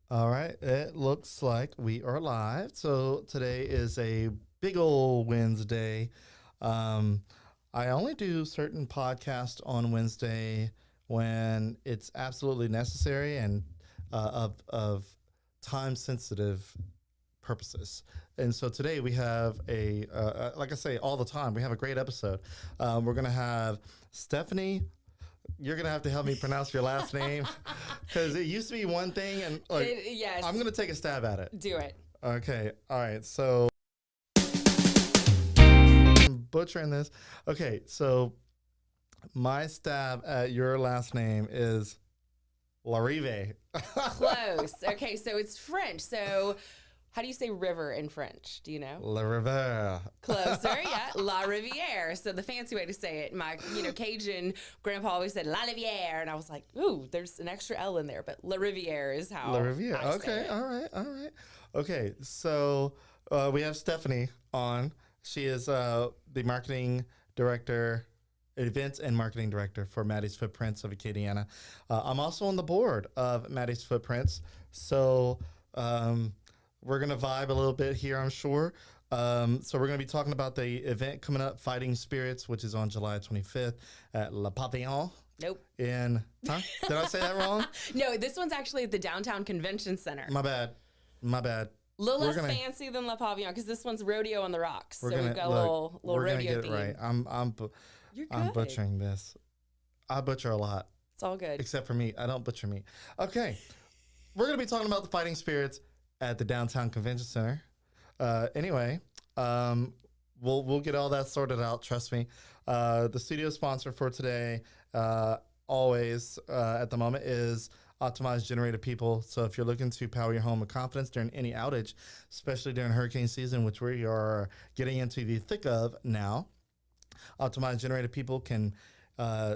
All right, it looks like we are live. So today is a big old Wednesday. Um, I only do certain podcasts on Wednesday when it's absolutely necessary and of time sensitive purposes. And so today we have like I say all the time, we have a great episode. We're gonna have Stephanie. You're gonna have to help me pronounce your last name because it used to be one thing, and Yes. I'm gonna take a stab at it. Do it. Okay, all right. So I'm butchering this. Okay, so my stab at your last name is Larriviere. Close. Okay, so it's French. So how do you say river in French? Do you know? Larriviere. Closer, yeah. La Riviere. So the fancy way to say it, my Cajun grandpa always said La Riviere, and I was like, ooh, there's an extra L in there, but La Riviere is how Larriviere. I say Okay, it. all right. Okay, so we have Stephanie on. She is the marketing director, events and marketing director for Maddie's Footprints of Acadiana. I'm also on the board of Maddie's Footprints, so we're gonna vibe a little bit here, I'm sure. So we're gonna be talking about the event coming up, Fighting Spirits, which is on July 25th at Le Pavillon. Nope. Did I say that wrong? No, this one's actually at the Downtown Convention Center. My bad. Little less fancy than La Pavillon because this one's Rodeo on the Rocks. So we've got a little we're rodeo gonna get theme. it right. You're I'm good. butchering this. I butcher a lot, It's all good. except for meat. I don't butcher meat. Okay, we're gonna be talking about the Fighting Spirits at the Downtown Convention Center. Anyway, we'll get all that sorted out. Trust me. The studio sponsor for today, always at the moment, is Optimized Generator People. So if you're looking to power your home with confidence during any outage, especially during hurricane season, which we are getting into the thick of now, Optimized Generator People can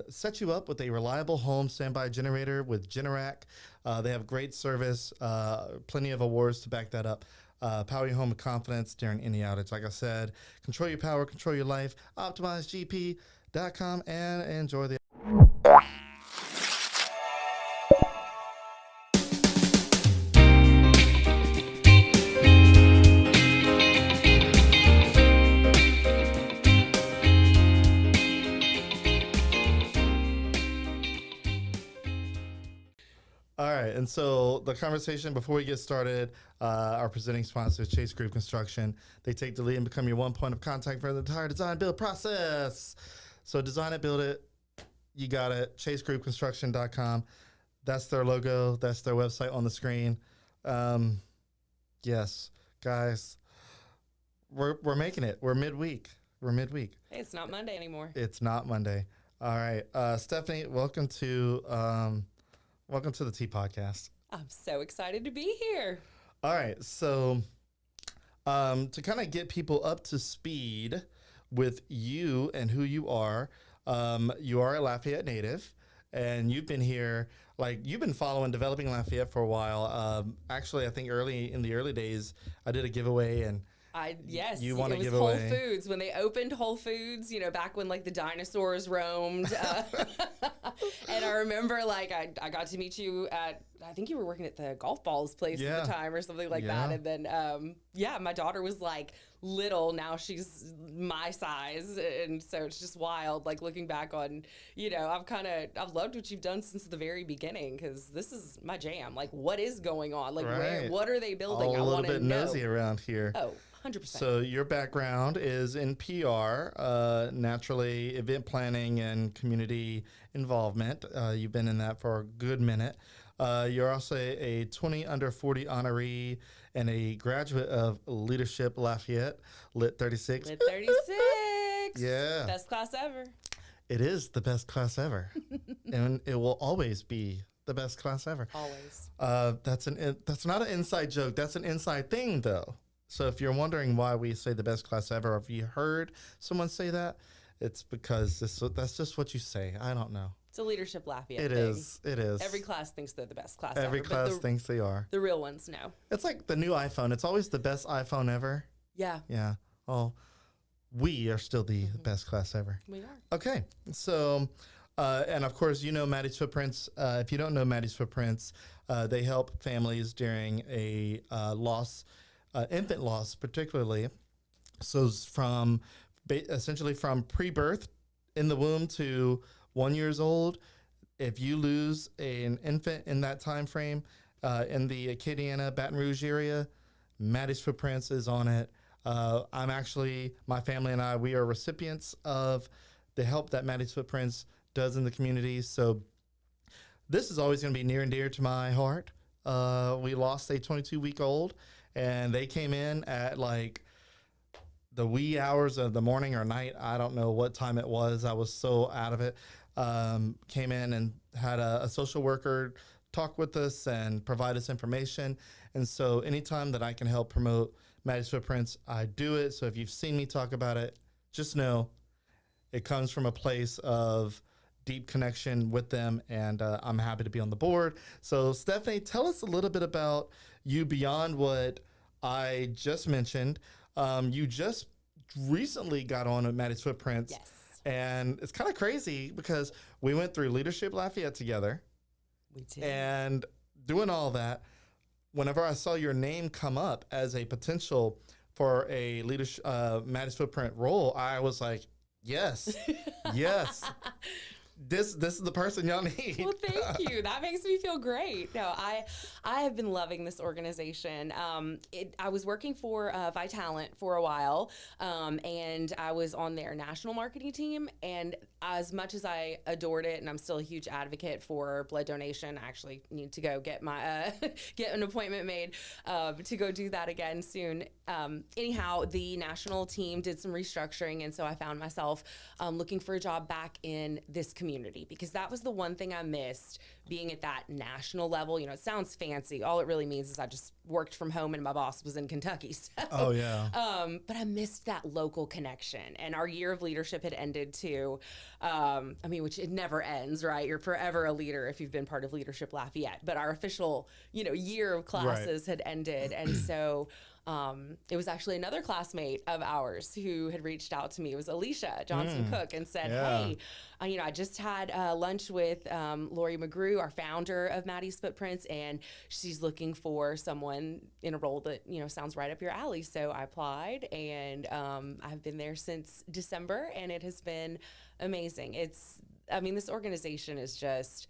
set you up with a reliable home standby generator with Generac. They have great service, plenty of awards to back that up. Power your home with confidence during any outage. Like I said, control your power, control your life. OptimizeGP.com and enjoy the. All right, and so the conversation before we get started, our presenting sponsor is Chase Group Construction. They take the lead and become your one point of contact for the entire design build process. So design it, build it, you got it. ChaseGroupConstruction.com. That's their logo. That's their website on the screen. Yes, guys, we're making it. We're midweek. Hey, it's not Monday anymore. It's not Monday. All right, Stephanie, welcome to the Tea Podcast. I'm so excited to be here. All right, so to kind of get people up to speed with you and who you are a Lafayette native, and you've been here, you've been following Developing Lafayette for a while. Actually, I think in the early days, I did a giveaway, and you want to give Whole away Foods when they opened Whole Foods, back when the dinosaurs roamed. And I remember I got to meet you at, I think you were working at the golf balls place at the time or something like that. And then, my daughter was little. Now she's my size. And so it's just wild. Looking back on, I've loved what you've done since the very beginning because this is my jam. What is going on? What are they building? a little bit nosy around here. Oh, 100%. So your background is in PR, naturally event planning and community involvement. You've been in that for a good minute. You're also a 20 under 40 honoree and a graduate of Leadership Lafayette, Lit 36. Lit 36. Yeah. Best class ever. It is the best class ever. And it will always be the best class ever. Always. That's not an inside joke. That's an inside thing, though. So if you're wondering why we say the best class ever, or if you heard someone say that, it's because that's just what you say. I don't know. It's a Leadership Lafayette It thing. It is. Every class thinks they're the best class Every ever. class thinks they are. The real ones, no. It's like the new iPhone. It's always the best iPhone ever. Yeah. Yeah. Oh, we are still the best class ever. We are. Okay. So And of course, you know Maddie's Footprints. If you don't know Maddie's Footprints, they help families during a loss, infant loss particularly. So essentially from pre-birth in the womb to 1 year old, if you lose an infant in that time frame in the Acadiana, Baton Rouge area, Maddie's Footprints is on it. My family and I, we are recipients of the help that Maddie's Footprints does in the community. So this is always going to be near and dear to my heart. We lost a 22-week-old, and they came in at like the wee hours of the morning or night. I don't know what time it was. I was so out of it. Came in and had a social worker talk with us and provide us information. And so anytime that I can help promote Maddie's Footprints, I do it. So if you've seen me talk about it, just know it comes from a place of deep connection with them, and I'm happy to be on the board. So Stephanie, tell us a little bit about you beyond what I just mentioned. You just recently got on with Maddie's Footprints. Yes. And it's kind of crazy because we went through Leadership Lafayette together. We did. And doing all that, whenever I saw your name come up as a potential for a leadership Maddie's Footprint role, I was like, yes, yes. This is the person y'all need. Well, thank you. That makes me feel great. No, I have been loving this organization. I was working for Vitalent for a while, and I was on their national marketing team. And as much as I adored it, and I'm still a huge advocate for blood donation, I actually need to go get my get an appointment made to go do that again soon. Anyhow, the national team did some restructuring, and so I found myself looking for a job back in this community, because that was the one thing I missed being at that national level. You know, it sounds fancy. All it really means is I just worked from home and my boss was in Kentucky. So, oh, yeah. But I missed that local connection. And our year of leadership had ended too. Which it never ends, right? You're forever a leader if you've been part of Leadership Lafayette. But our official, year of classes had ended. And so it was actually another classmate of ours who had reached out to me. It was Alicia Johnson Cook, and said, hey, I just had lunch with Lori McGrew, our founder of Maddie's Footprints, and she's looking for someone in a role that, sounds right up your alley. So I applied, and I've been there since December, and it has been amazing. This organization is just,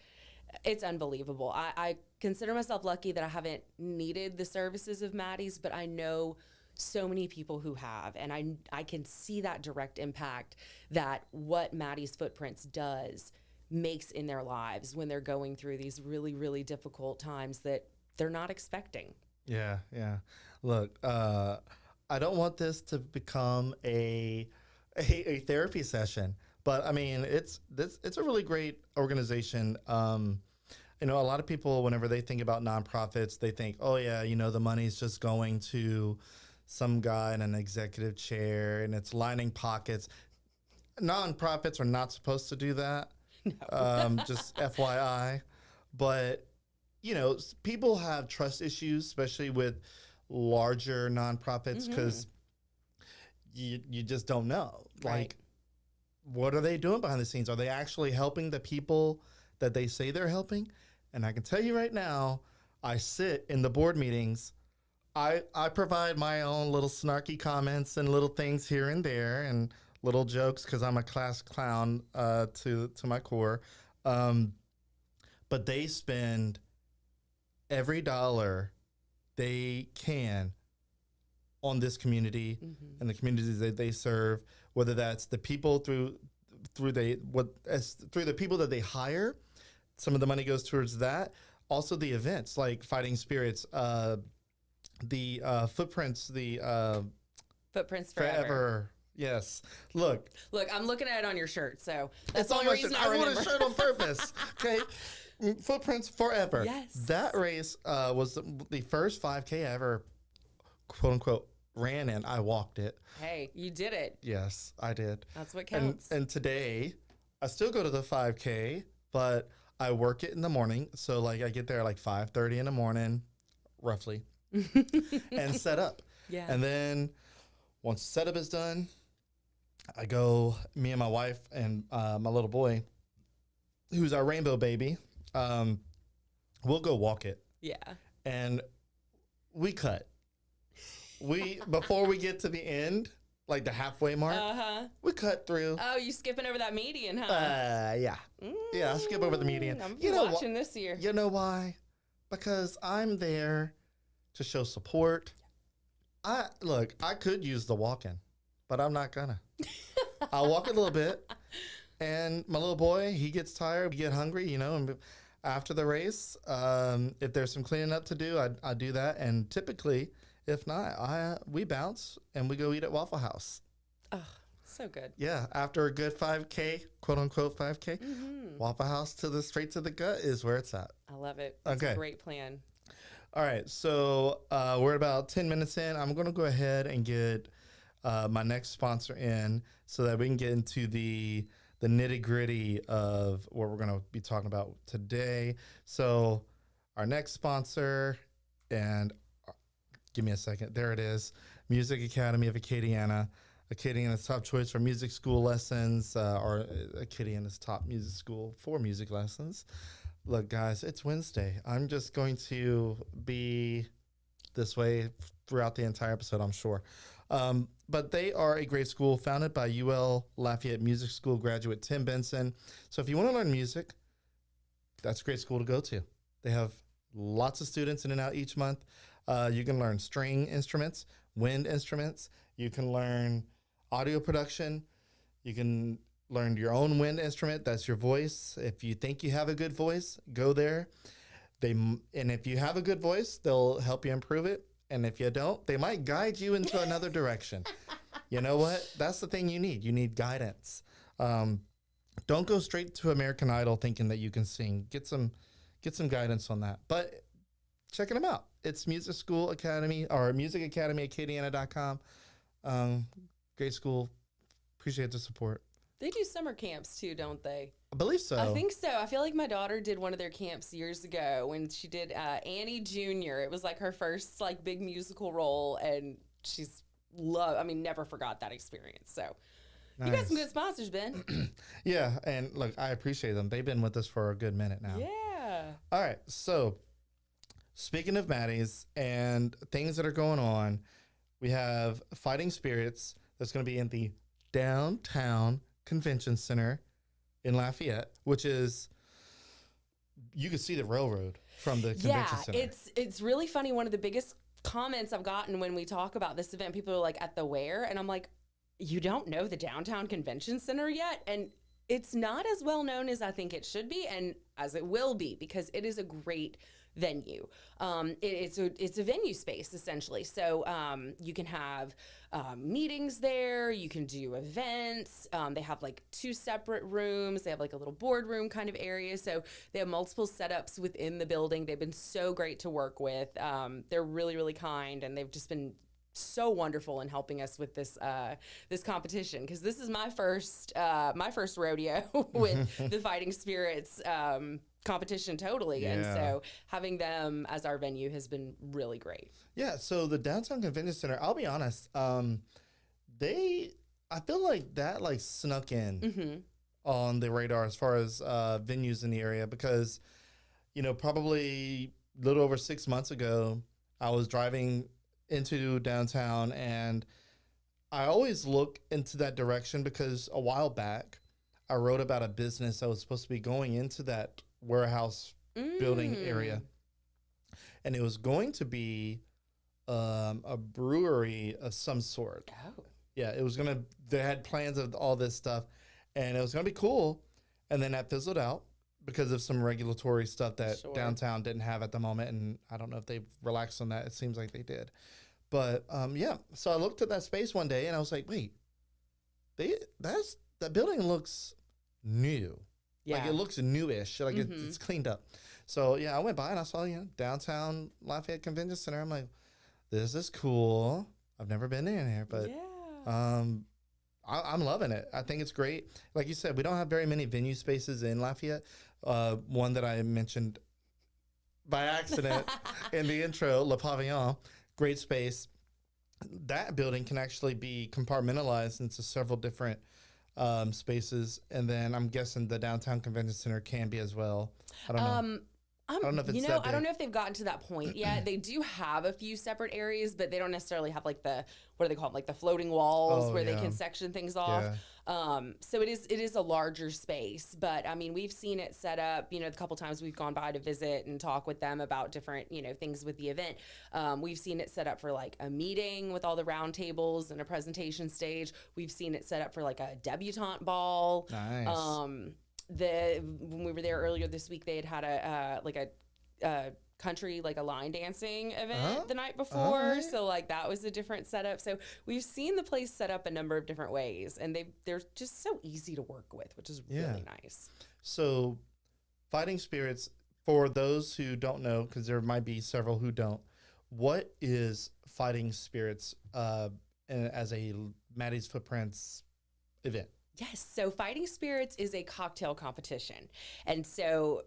it's unbelievable. I consider myself lucky that I haven't needed the services of Maddie's, but I know so many people who have, and I can see that direct impact that what Maddie's Footprints does makes in their lives when they're going through these really, really difficult times that they're not expecting. Yeah, yeah. Look, I don't want this to become a therapy session, but it's a really great organization. A lot of people, whenever they think about nonprofits, they think, oh yeah, the money's just going to some guy in an executive chair and it's lining pockets. Nonprofits are not supposed to do that. No. Just FYI. But, people have trust issues, especially with larger nonprofits, because you just don't know. Right. Like, what are they doing behind the scenes? Are they actually helping the people that they say they're helping? And I can tell you right now, I sit in the board meetings. I provide my own little snarky comments and little things here and there and little jokes because I'm a class clown to my core. But they spend every dollar they can on this community and the communities that they serve, whether that's the people through the people that they hire. Some of the money goes towards that. Also the events like Fighting Spirits, the Footprints, Footprints Forever. Yes. Look, I'm looking at it on your shirt, so that's it's the on only my reason shirt. I I remember. wore a shirt on purpose. Okay. Footprints Forever. Yes. That race was the first 5K I ever, quote unquote, ran in. I walked it. Hey, you did it. Yes, I did. That's what counts. And today, I still go to the 5K, but I work it in the morning. So I get there at 5:30 in the morning, roughly, and set up. Yeah. And then once the setup is done, I go, me and my wife and my little boy, who's our rainbow baby, we'll go walk it. Yeah. And we cut. Before we get to the end, like the halfway mark, we cut through. Oh, you skipping over that median, huh? Yeah. Yeah, I'll skip over the median. I'm you know watching this year. You know why? Because I'm there to show support. I could use the walk-in, but I'm not gonna. I'll walk a little bit, and my little boy, he gets tired, we get hungry, and after the race, if there's some cleaning up to do, I do that, and typically, if not, we bounce and we go eat at Waffle House. Oh, so good. Yeah, after a good 5K, quote unquote 5K, Waffle House straight to the gut is where it's at. I love it. That's a great plan. All right, so we're about 10 minutes in. I'm going to go ahead and get my next sponsor in so that we can get into the nitty gritty of what we're going to be talking about today. So our next sponsor, and give me a second. There it is. Music Academy of Acadiana. Acadiana's top choice for music school lessons, or Acadiana's top music school for music lessons. Look, guys, it's Wednesday. I'm just going to be this way throughout the entire episode, I'm sure. But they are a great school founded by UL Lafayette Music School graduate Tim Benson. So if you want to learn music, that's a great school to go to. They have lots of students in and out each month. You can learn string instruments, wind instruments. You can learn audio production. You can learn your own wind instrument. That's your voice. If you think you have a good voice, go there. And if you have a good voice, they'll help you improve it. And if you don't, they might guide you into another direction. You know what? That's the thing you need. You need guidance. Don't go straight to American Idol thinking that you can sing. Get some guidance on that. But checking them out. It's Music School Academy or Music Academy Acadiana.com. Great school. Appreciate the support. They do summer camps too, don't they? I believe so. I think so. I feel like my daughter did one of their camps years ago when she did Annie Jr. It was like her first like big musical role, and she's never forgot that experience. So nice. You got some good sponsors, Ben. Yeah, and look, I appreciate them. They've been with us for a good minute now. Yeah. All right, so speaking of Maddie's and things that are going on, we have Fighting Spirits that's going to be in the Downtown Convention Center in Lafayette, which is, you can see the railroad from the convention center. Yeah, it's really funny. One of the biggest comments I've gotten when we talk about this event, people are like, at the where? And I'm like, you don't know the Downtown Convention Center yet? And it's not as well known as I think it should be, and as it will be, because it is a great venue. It's a venue space essentially. So you can have meetings there. You can do events. They have like 2 separate rooms. They have like a little boardroom kind of area. So they have multiple setups within the building. They've been so great to work with. They're really, really kind, and they've just been so wonderful in helping us with this this competition, because this is my first rodeo with the Fighting Spirits competition totally. Yeah. And so having them as our venue has been really great. Yeah, so the Downtown Convention Center, I'll be honest, I feel like that like snuck in on the radar as far as venues in the area, because probably a little over 6 months ago I was driving into downtown, and I always look into that direction because a while back I wrote about a business that was supposed to be going into that warehouse building area, and it was going to be a brewery of some sort. Oh. Yeah, they had plans of all this stuff, and it was gonna be cool, and then that fizzled out because of some regulatory stuff that downtown didn't have at the moment, and I don't know if they've relaxed on that. It seems like they did. But yeah, so I looked at that space one day and I was like, wait, that building looks new. Yeah. Like it looks newish. Like it's cleaned up. So yeah, I went by and I saw, downtown Lafayette Convention Center. I'm like, this is cool. I've never been in here, but I'm loving it. I think it's great. Like you said, we don't have very many venue spaces in Lafayette. One that I mentioned by accident in the intro, Le Pavillon, great space. That building can actually be compartmentalized into several different spaces, and then I'm guessing the downtown convention center can be as well. I don't know. I don't know if it's that big. I don't know if they've gotten to that point yet. They do have a few separate areas, but they don't necessarily have like the, what do they call them? Like the floating walls where they can section things off. So it is a larger space, but I mean, we've seen it set up, you know, the couple times we've gone by to visit and talk with them about different, you know, things with the event. We've seen it set up for like a meeting with all the round tables and a presentation stage. We've seen it set up for like a debutante ball. Nice. When we were there earlier this week, they had a country, like a line dancing event the night before. Right. So like that was a different setup. So we've seen the place set up a number of different ways, and they're just so easy to work with, which is really nice. So Fighting Spirits, for those who don't know, because there might be several who don't, what is Fighting Spirits as a Maddie's Footprints event? Yes. So Fighting Spirits is a cocktail competition. And so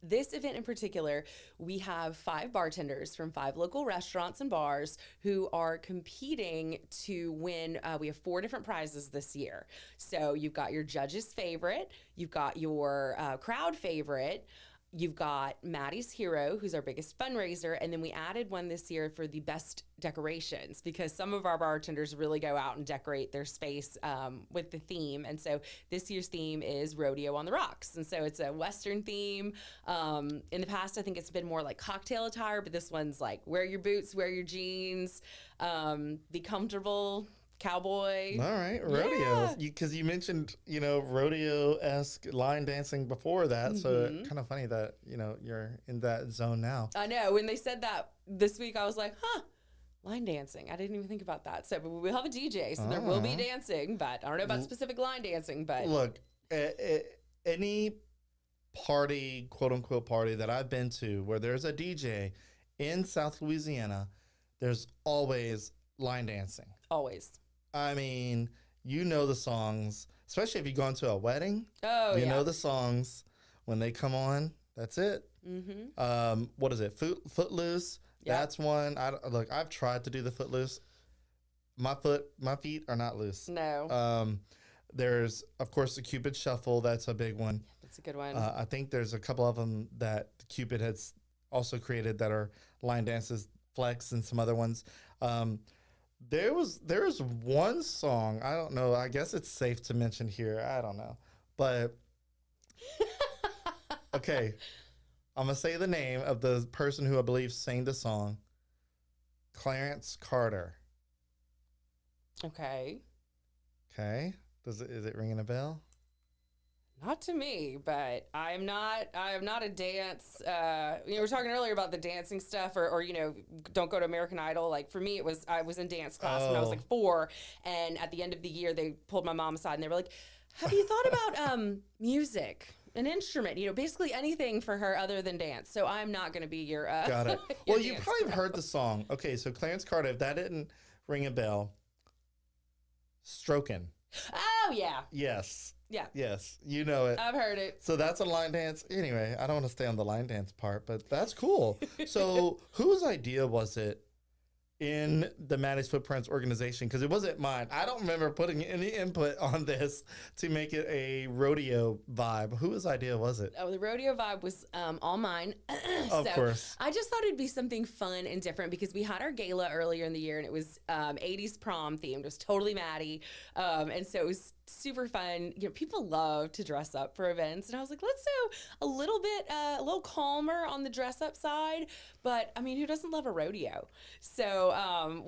this event in particular, we have 5 bartenders from 5 local restaurants and bars who are competing to win. We have 4 different prizes this year. So you've got your judge's favorite, you've got your crowd favorite, you've got Maddie's Hero, who's our biggest fundraiser, and then we added one this year for the best decorations, because some of our bartenders really go out and decorate their space with the theme. And so this year's theme is Rodeo on the Rocks. And so it's a Western theme. In the past, I think it's been more like cocktail attire, but this one's like wear your boots, wear your jeans, be comfortable. Cowboy. All right, rodeo. Because you mentioned, you know, rodeo-esque line dancing before that, so kind of funny that, you know, you're in that zone now. I know. When they said that this week, I was like, line dancing. I didn't even think about that. So we'll have a DJ, so there will be dancing, but I don't know about specific line dancing. But look, any party, quote-unquote party that I've been to where there's a DJ in South Louisiana, there's always line dancing. Always. I mean, you know the songs, especially if you go into a wedding. Oh, you know the songs. When they come on, that's it. Mm-hmm. What is it? Footloose. Yep. That's one. Look, I've tried to do the Footloose. My feet are not loose. No. There's, of course, the Cupid Shuffle. That's a big one. That's a good one. I think there's a couple of them that Cupid has also created that are line dances, Flex, and some other ones. There was one song, I don't know, I guess it's safe to mention here, I don't know, but okay, I'm going to say the name of the person who I believe sang the song, Clarence Carter. Okay. Is it ringing a bell? Not to me, but I am not a dance, we were talking earlier about the dancing stuff or, you know, don't go to American Idol. Like for me, I was in dance class when I was like 4. And at the end of the year, they pulled my mom aside and they were like, have you thought about music, an instrument, you know, basically anything for her other than dance. So I'm not going to be your, Got it. Well, you probably have heard the song. Okay. So Clarence Carter, if that didn't ring a bell, Strokin'. Oh yeah. Yes. Yeah. Yes, you know it. I've heard it. So that's a line dance. Anyway, I don't want to stay on the line dance part, but that's cool. So whose idea was it in the Maddie's Footprints organization? Because it wasn't mine. I don't remember putting any input on this to make it a rodeo vibe. Whose idea was it? Oh, the rodeo vibe was all mine. Of course. I just thought it'd be something fun and different because we had our gala earlier in the year and it was 80s prom themed. It was totally Maddie. And so it was super fun. You know, people love to dress up for events. And I was like, let's do a little bit, a little calmer on the dress up side. But I mean, who doesn't love a rodeo? So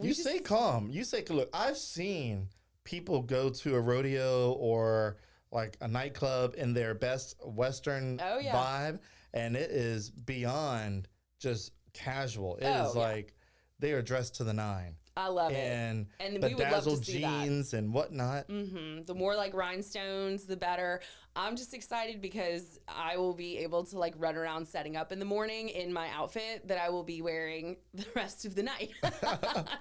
you say calm. You say, look, I've seen people go to a rodeo or like a nightclub in their best Western vibe. And it is beyond just casual. It is like they are dressed to the nine. I love it. And we would love to see jeans that. And whatnot. Mm-hmm. The more like rhinestones, the better. I'm just excited because I will be able to like run around setting up in the morning in my outfit that I will be wearing the rest of the night.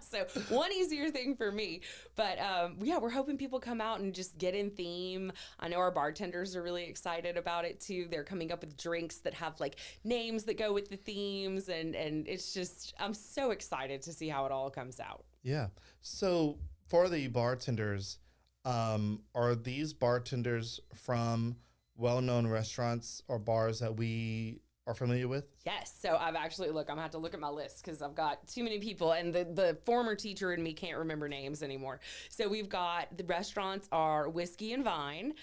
So one easier thing for me. But we're hoping people come out and just get in theme. I know our bartenders are really excited about it too. They're coming up with drinks that have like names that go with the themes. And it's just, I'm so excited to see how it all comes out. Yeah. So for the bartenders, are these bartenders from well-known restaurants or bars that we are familiar with? Yes. So I've actually, I'm going to have to look at my list because I've got too many people, and the former teacher in me can't remember names anymore. So we've got, the restaurants are Whiskey and Vine.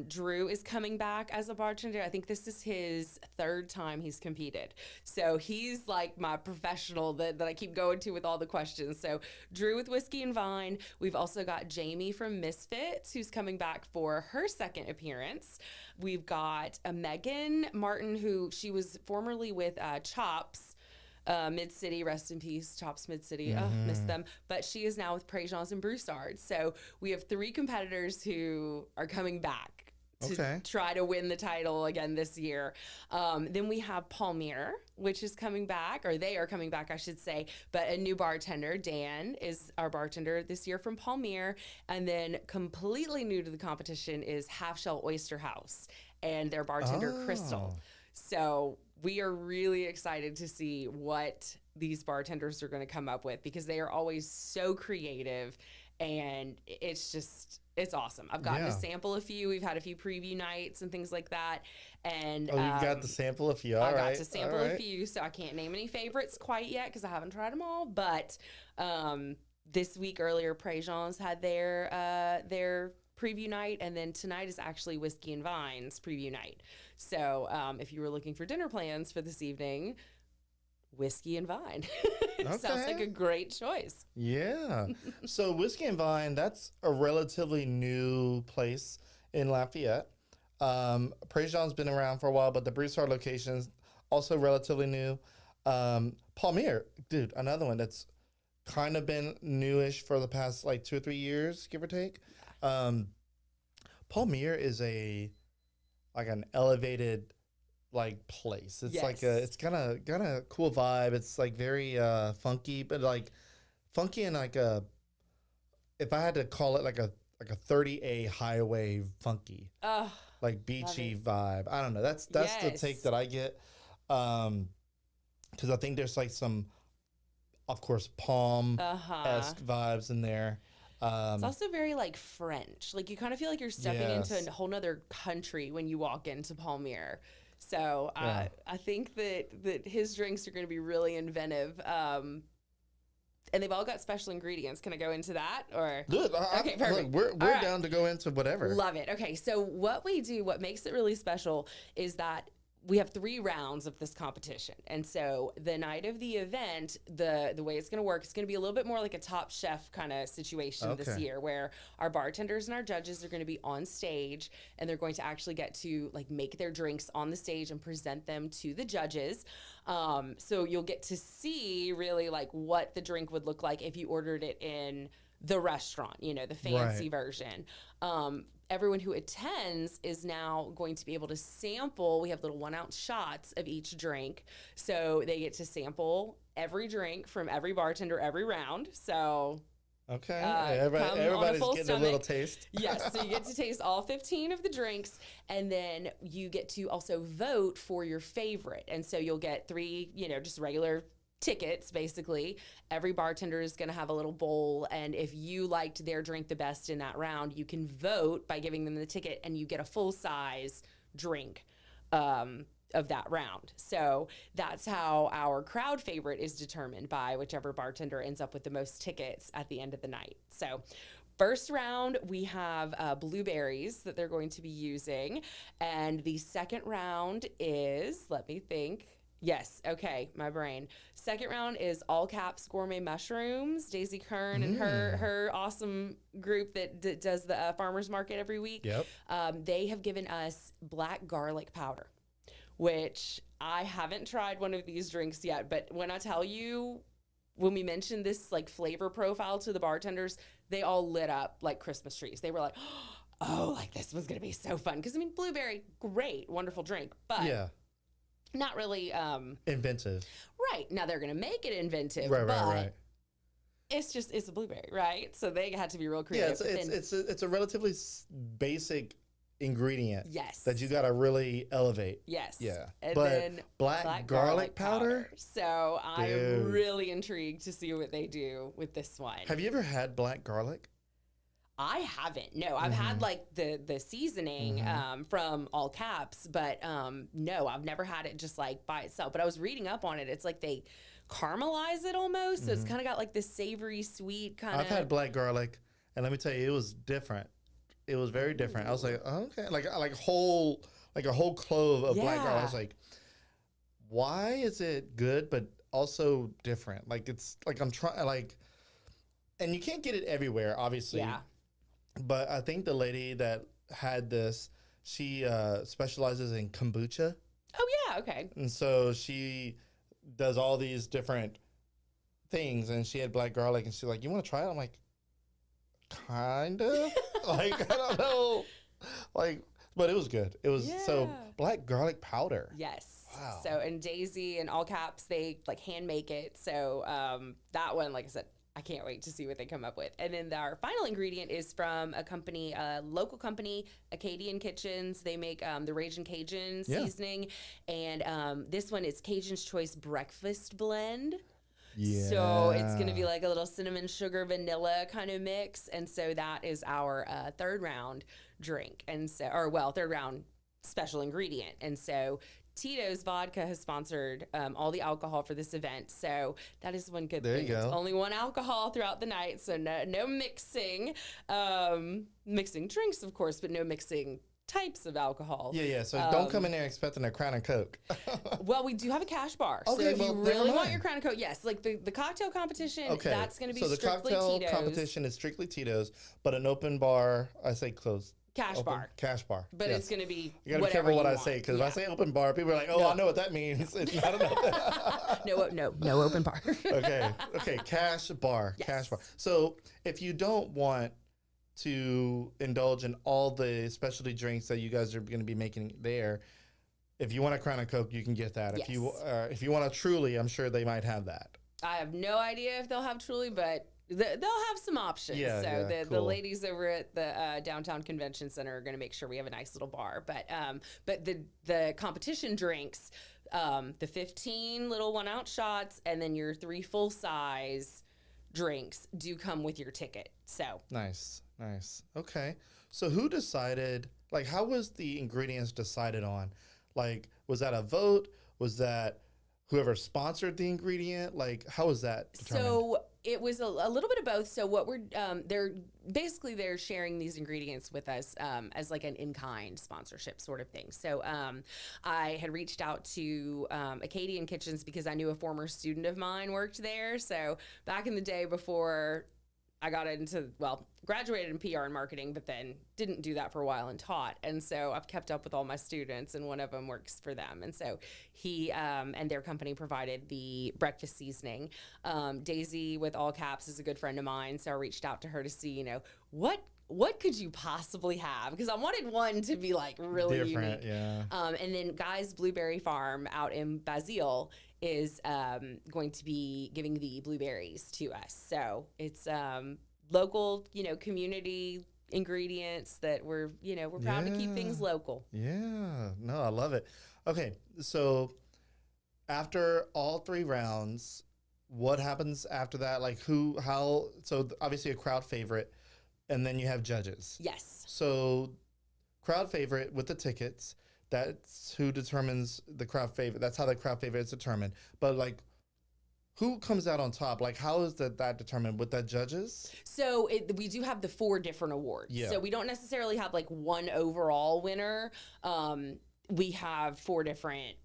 Drew is coming back as a bartender. I think this is his third time he's competed. So he's like my professional that I keep going to with all the questions. So Drew with Whiskey and Vine. We've also got Jamie from Misfits, who's coming back for her second appearance. We've got Megan Martin, who she was formerly with Chops Mid-City, rest in peace, Chops Mid-City. Miss them. But she is now with Pavillon and Broussard. So we have 3 competitors who are coming back to try to win the title again this year. Then we have Palmyre, which is coming back, or they are coming back, I should say. But a new bartender, Dan, is our bartender this year from Palmyre. And then completely new to the competition is Half Shell Oyster House and their bartender, Crystal. So we are really excited to see what these bartenders are going to come up with, because they are always so creative, and it's awesome. I've gotten to sample a few. We've had a few preview nights and things like that. And you've got to sample a few. I got to sample a few, so I can't name any favorites quite yet because I haven't tried them all. But this week earlier, Pavillon's had their preview night, and then tonight is actually Whiskey and Vine's preview night. So if you were looking for dinner plans for this evening, Whiskey and Vine. Sounds like a great choice. Yeah. So Whiskey and Vine, that's a relatively new place in Lafayette. Pavillon's been around for a while, but the Broussard location's also relatively new. Palmyre, dude, another one that's kind of been newish for the past like 2 or 3 years, give or take. Palmyre is an elevated like place. It's it's kind of cool vibe. It's like very funky, but like funky and like if I had to call it like a 30A highway funky, like beachy vibe. I don't know. That's the take that I get, because I think there's like some, of course, palm-esque vibes in there. It's also very like French. Like you kind of feel like you're stepping into a whole nother country when you walk into Palmyre. So I think that his drinks are going to be really inventive. And they've all got special ingredients. Can I go into that? Or okay, perfect. Look, we're down to go into whatever. Love it. Okay, so what makes it really special is that we have 3 rounds of this competition. And so the night of the event, the way it's going to work, it's going to be a little bit more like a Top Chef kind of situation this year, where our bartenders and our judges are going to be on stage, and they're going to actually get to like make their drinks on the stage and present them to the judges. So you'll get to see really like what the drink would look like if you ordered it in the restaurant, the fancy version. Everyone who attends is now going to be able to sample. We have little 1-ounce shots of each drink. So they get to sample every drink from every bartender every round. So everybody's getting a little taste. Yes, so you get to taste all 15 of the drinks, and then you get to also vote for your favorite. And so you'll get 3, just regular tickets, basically. Every bartender is going to have a little bowl, and if you liked their drink the best in that round, you can vote by giving them the ticket, and you get a full-size drink of that round. So that's how our crowd favorite is determined, by whichever bartender ends up with the most tickets at the end of the night. So first round, we have blueberries that they're going to be using, and the second round is, let me think. Yes. Okay. My brain. Second round is all caps gourmet mushrooms. Daisy Kern and her awesome group that does the farmer's market every week. Yep. They have given us black garlic powder, which I haven't tried one of these drinks yet. But when I tell you, when we mentioned this like flavor profile to the bartenders, they all lit up like Christmas trees. They were like, oh, like this was going to be so fun. Because blueberry, great, wonderful drink. But not really inventive. Right. Now they're going to make it inventive. Right. It's a blueberry, right? So they had to be real creative. Yeah, it's a relatively basic ingredient. Yes. That you got to really elevate. Yes. Yeah. And but then black garlic powder? So I am really intrigued to see what they do with this one. Have you ever had black garlic? I haven't. No, I've had like the seasoning from All Caps, but no, I've never had it just like by itself. But I was reading up on it. It's like they caramelize it almost, so it's kind of got like this savory, sweet kind of. I've had black garlic, and let me tell you, it was different. It was very different. I was like, oh, okay, like a whole clove of black garlic. I was like, why is it good but also different? Like it's like I'm trying like, and you can't get it everywhere, obviously. Yeah. But I think the lady that had this, she specializes in kombucha. Oh yeah, okay. And so she does all these different things, and she had black garlic, and she's like, "You want to try it?" I'm like, "Kinda." Like I don't know, like, but it was good. It was so black garlic powder. Yes. Wow. So and Daisy and All Caps, they like hand make it. So that one, like I said, I can't wait to see what they come up with. And then our final ingredient is from a company, a local company, Acadian Kitchens. They make the Ragin' Cajun seasoning. And this one is Cajun's Choice Breakfast Blend. Yeah. So it's going to be like a little cinnamon, sugar, vanilla kind of mix. And so that is our third round drink. And so, third round special ingredient. And so Tito's Vodka has sponsored all the alcohol for this event, so that is one good thing. There you go. It's only one alcohol throughout the night, so no mixing. Mixing drinks, of course, but no mixing types of alcohol. Yeah. So don't come in there expecting a Crown and Coke. Well, we do have a cash bar, so if you really want your Crown and Coke, yes, like the cocktail competition, that's going to be strictly Tito's. So the cocktail competition is strictly Tito's, but an open bar, I say closed. Cash bar. But it's going to be you got to be careful what I say, because if I say open bar, people are like, I know what that means. It's not an open. no open bar. Okay, cash bar. Yes. Cash bar. So if you don't want to indulge in all the specialty drinks that you guys are going to be making there, if you want a Crown and Coke, you can get that. Yes. If you want a Truly, I'm sure they might have that. I have no idea if they'll have Truly, but they'll have some options. The ladies over at the downtown convention center are going to make sure we have a nice little bar. But the competition drinks, the 15 little 1 ounce shots, and then your 3 full size drinks do come with your ticket. So nice. Okay, so who decided? Like, how was the ingredients decided on? Like, was that a vote? Was that whoever sponsored the ingredient? Like, how was that determined? So it was a little bit of both. So what we're they're sharing these ingredients with us as like an in-kind sponsorship sort of thing. So I had reached out to Acadian Kitchens because I knew a former student of mine worked there. So back in the day before I got into, graduated in PR and marketing, but then didn't do that for a while and taught. And so I've kept up with all my students, and one of them works for them. And so he and their company provided the breakfast seasoning. Daisy with All Caps is a good friend of mine, so I reached out to her to see, what could you possibly have? Because I wanted one to be like really different, unique. Yeah. And then Guy's Blueberry Farm out in Basile is going to be giving the blueberries to us. So it's local, community ingredients that we're proud to keep things local. Yeah. No, I love it. Okay, so after all 3 rounds, what happens after that? Like so obviously a crowd favorite, and then you have judges. Yes. So crowd favorite with the tickets, that's who determines the crowd favorite. That's how the crowd favorite is determined. But like, who comes out on top? Like, how is that determined with the judges? So we do have the 4 different awards. Yeah. So we don't necessarily have like one overall winner. We have 4 different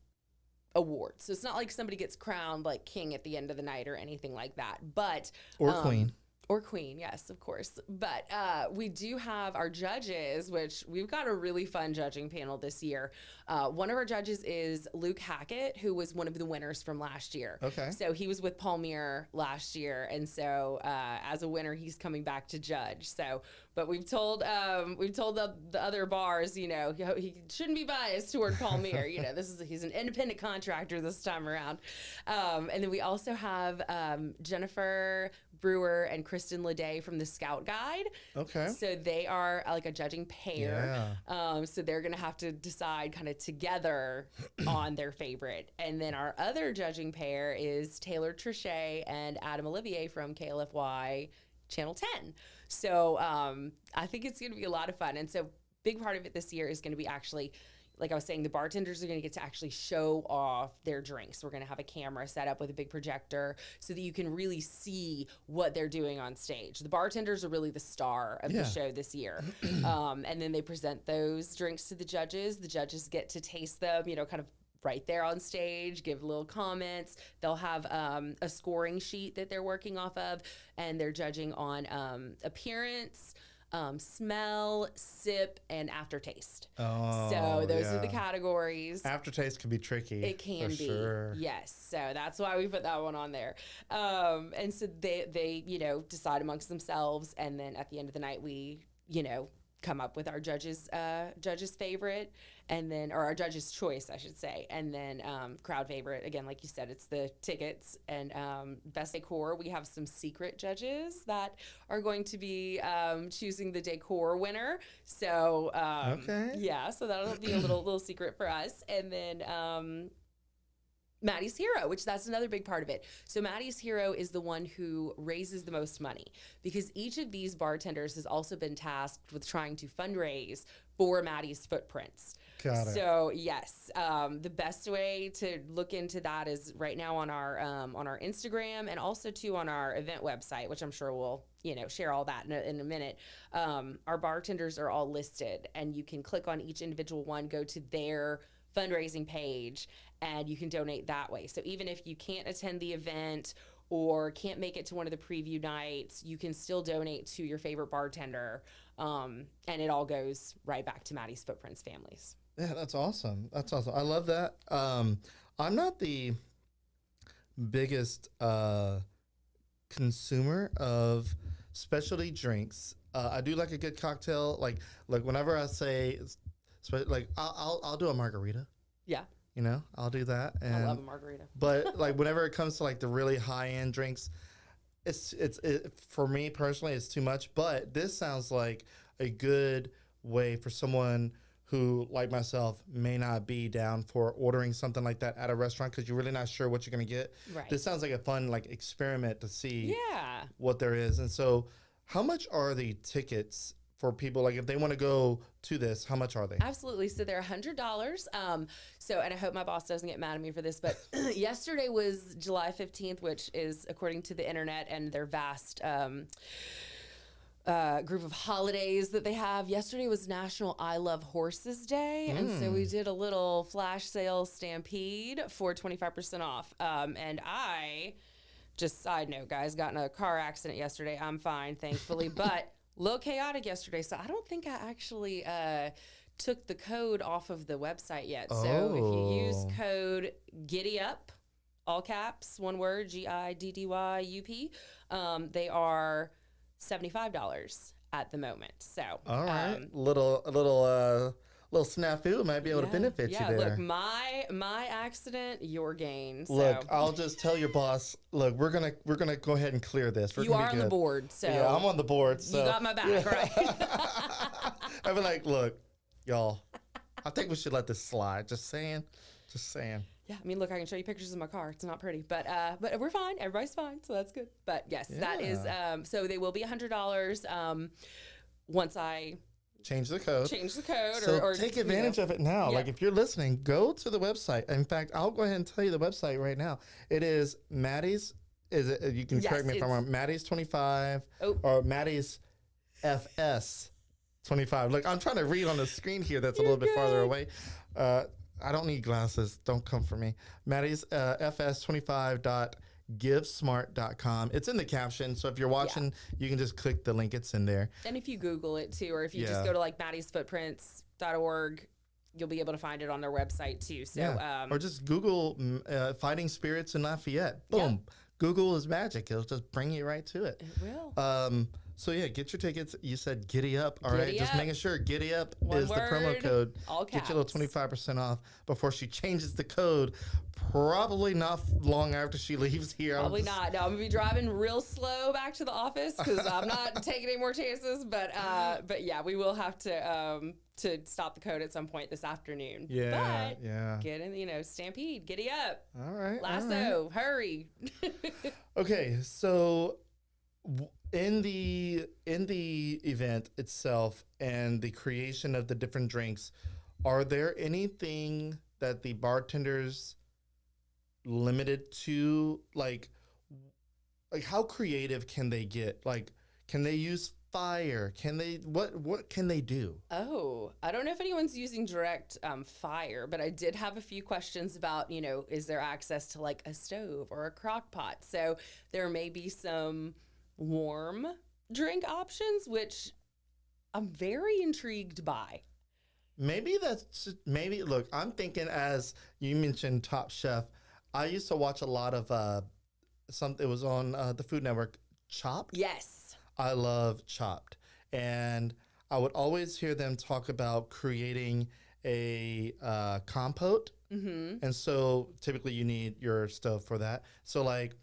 awards. So it's not like somebody gets crowned like king at the end of the night or anything like that. But or queen. Or queen, yes, of course. But we do have our judges, which we've got a really fun judging panel this year. One of our judges is Luke Hackett, who was one of the winners from last year. Okay. So he was with Palmyre last year, and so as a winner, he's coming back to judge. So, but we've told the other bars, he shouldn't be biased toward Palmyre. He's an independent contractor this time around. And then we also have Jennifer Brewer and Kristen Leday from the Scout Guide. Okay. So they are like a judging pair. Yeah. So they're going to have to decide kind of together on their favorite. And then our other judging pair is Taylor Trichet and Adam Olivier from KLFY Channel 10. So I think it's going to be a lot of fun. And so big part of it this year is going to be actually, like I was saying, the bartenders are going to get to actually show off their drinks. We're going to have a camera set up with a big projector so that you can really see what they're doing on stage. The bartenders are really the star of the show this year. And then they present those drinks to the judges. The judges get to taste them, you know, kind of right there on stage, give little comments. They'll have a scoring sheet that they're working off of, and they're judging on appearance, smell, sip, and aftertaste. Oh, so those are the categories. Aftertaste can be tricky. It can be. Sure. Yes. So that's why we put that one on there. And so they, you know, decide amongst themselves. And then at the end of the night, we, you know, come up with our judge's favorite, and then, or our judge's choice, I should say, and then crowd favorite. Again, like you said, it's the tickets, and best decor. We have some secret judges that are going to be choosing the decor winner. So yeah, so that'll be a little secret for us, and then Maddie's Hero, which that's another big part of it. So Maddie's Hero is the one who raises the most money, because each of these bartenders has also been tasked with trying to fundraise for Maddie's Footprints. Got it. So yes, the best way to look into that is right now on our Instagram, and also too on our event website, which I'm sure we'll, you know, share all that in a minute. Our bartenders are all listed, and you can click on each individual one, go to their fundraising page, and you can donate that way. So even if you can't attend the event or can't make it to one of the preview nights, you can still donate to your favorite bartender, and it all goes right back to Maddie's Footprints families. Yeah, that's awesome. That's awesome. I love that. I'm not the biggest consumer of specialty drinks. I do like a good cocktail. Like whenever I say, like I'll do a margarita. Yeah. You know, I'll do that. And, I love a margarita. But like whenever it comes to like the really high end drinks, it's for me personally, it's too much. But this sounds like a good way for someone who, like myself, may not be down for ordering something like that at a restaurant because you're really not sure what you're going to get. Right. This sounds like a fun like experiment to see what there is. And so how much are the tickets for people? Like if they want to go to this, how much are they? Absolutely. So they're $100. So, and I hope my boss doesn't get mad at me for this, but yesterday was July 15th, which is according to the internet and their vast group of holidays that they have. Yesterday was National I Love Horses Day. And so we did a little flash sale stampede for 25% off. And I, just side note, guys, got in a car accident yesterday. I'm fine, thankfully, but a little chaotic yesterday. So I don't think I actually took the code off of the website yet. So if you use code GIDDYUP, all caps, one word, GIDDYUP, they are $75 at the moment. So all right, a little snafu might be able to benefit you there. Look, my accident, your gain. So. Look, I'll just tell your boss. Look, we're gonna go ahead and clear this. You are on the board, so yeah, I'm on the board. So you got my back, right? I'd be like, look, y'all, I think we should let this slide. Just saying. Yeah, I mean, look, I can show you pictures of my car. It's not pretty, but we're fine. Everybody's fine, so that's good. But yes, that is. So they will be $100 once I change the code. So or take advantage of it now. Yeah. Like if you're listening, go to the website. In fact, I'll go ahead and tell you the website right now. It is Maddie's. You can correct me if I'm wrong. Maddie's 25 or Maddie's FS 25. Look, I'm trying to read on the screen here. That's a little bit farther away. I don't need glasses. Don't come for me. Maddie's fs25.givesmart.com. It's in the caption. So if you're watching, you can just click the link. It's in there. And if you Google it too, or if you just go to like Maddie'sFootprints.org, you'll be able to find it on their website too. So or just Google Fighting Spirits in Lafayette. Boom. Yep. Google is magic. It'll just bring you right to it. It will. So yeah, get your tickets. You said Giddy Up. All right, just making sure Giddy Up One is word, the promo code. All caps. Get you a little 25% off before she changes the code. Probably not long after she leaves here. Probably not. No, I'm gonna be driving real slow back to the office because I'm not taking any more chances. But yeah, we will have to stop the code at some point this afternoon. Yeah, but get in, stampede, Giddy Up. All right, lasso, hurry. Okay, so in the event itself and the creation of the different drinks, are there anything that the bartenders limited to, like how creative can they get? Like, can they use fire? Can they what can they do? Oh, I don't know if anyone's using direct fire, but I did have a few questions about, is there access to like a stove or a crock pot? So there may be some warm drink options, which I'm very intrigued by. Maybe look, I'm thinking, as you mentioned Top Chef, I used to watch a lot of it was on the Food Network, Chopped. Yes. I love Chopped. And I would always hear them talk about creating a compote. Mm-hmm. And so typically you need your stove for that. So like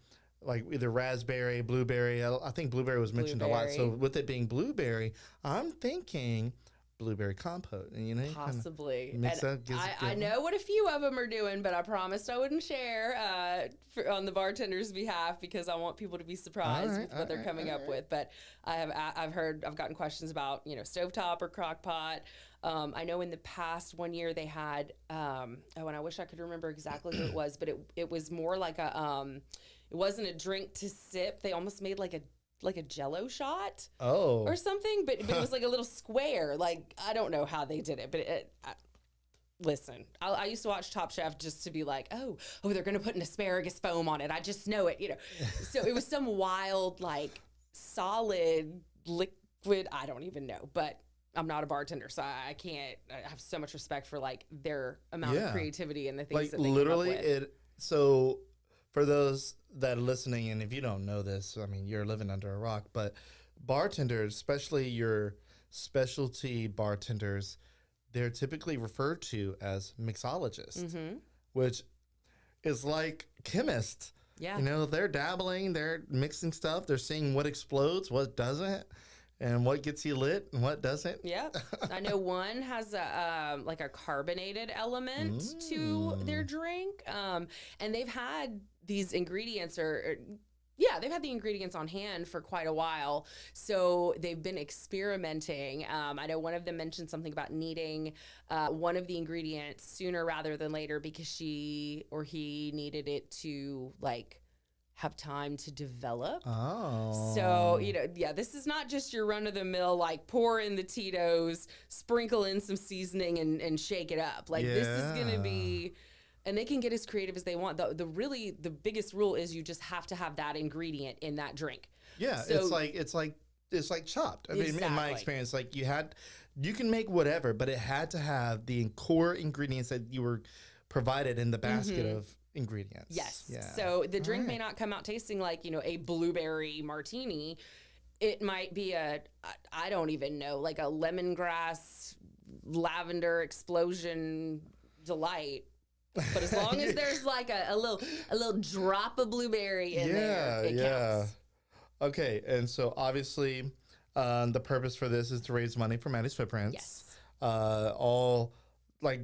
either raspberry, blueberry. I think blueberry was mentioned a lot. So with it being blueberry, I'm thinking blueberry compote. And Possibly. Mix and I know what a few of them are doing, but I promised I wouldn't share on the bartender's behalf because I want people to be surprised with what they're coming up with. But I've gotten questions about, stovetop or crock pot. I know in the past 1 year they had, and I wish I could remember exactly who it was, but it was more like it wasn't a drink to sip. They almost made like a Jello shot or something, but it was like a little square. Like, I don't know how they did it, but listen, I used to watch Top Chef just to be like, oh, they're going to put an asparagus foam on it. I just know it, So it was some wild, like, solid liquid. I don't even know, but I'm not a bartender, so I can't. I have so much respect for, like, their amount of creativity and the things that they literally come up with. So for those that are listening, and if you don't know this, I mean, you're living under a rock, but bartenders, especially your specialty bartenders, they're typically referred to as mixologists, which is like chemists. Yeah. They're dabbling, they're mixing stuff, they're seeing what explodes, what doesn't, and what gets you lit and what doesn't. Yeah. I know one has a carbonated element to their drink. And they've had these ingredients they've had the ingredients on hand for quite a while. So they've been experimenting. I know one of them mentioned something about needing one of the ingredients sooner rather than later because she or he needed it to have time to develop. Oh. So, this is not just your run-of-the-mill, pour in the Tito's, sprinkle in some seasoning and shake it up. This is going to be... And they can get as creative as they want. The biggest rule is you just have to have that ingredient in that drink. Yeah, so, it's like Chopped. I mean, in my experience, you can make whatever, but it had to have the core ingredients that you were provided in the basket of ingredients. Yes. Yeah. So the drink may not come out tasting like, a blueberry martini. It might be I don't even know, like a lemongrass lavender explosion delight. But as long as there's a little drop of blueberry in there, it counts. Okay, and so obviously the purpose for this is to raise money for Maddie's Footprints. Yes.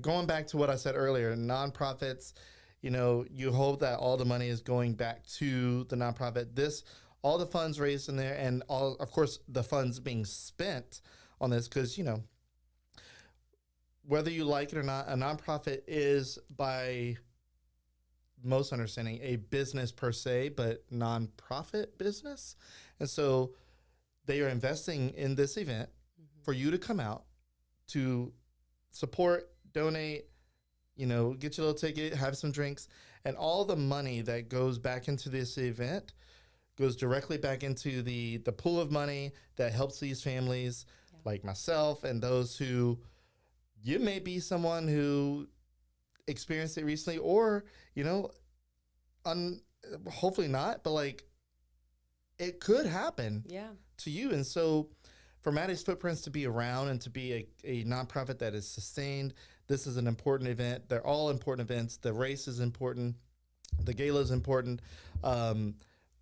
Going back to what I said earlier, nonprofits, you hope that all the money is going back to the nonprofit. All the funds raised in there, and all, of course, the funds being spent on this, because whether you like it or not, a nonprofit is, by most understanding, a business per se, but nonprofit business. And so they are investing in this event for you to come out to support, donate, get your little ticket, have some drinks, and all the money that goes back into this event goes directly back into the pool of money that helps these families like myself and those who... You may be someone who experienced it recently, or, hopefully not, but it could happen to you. And so for Maddie's Footprints to be around and to be a nonprofit that is sustained, this is an important event. They're all important events. The race is important. The gala is important.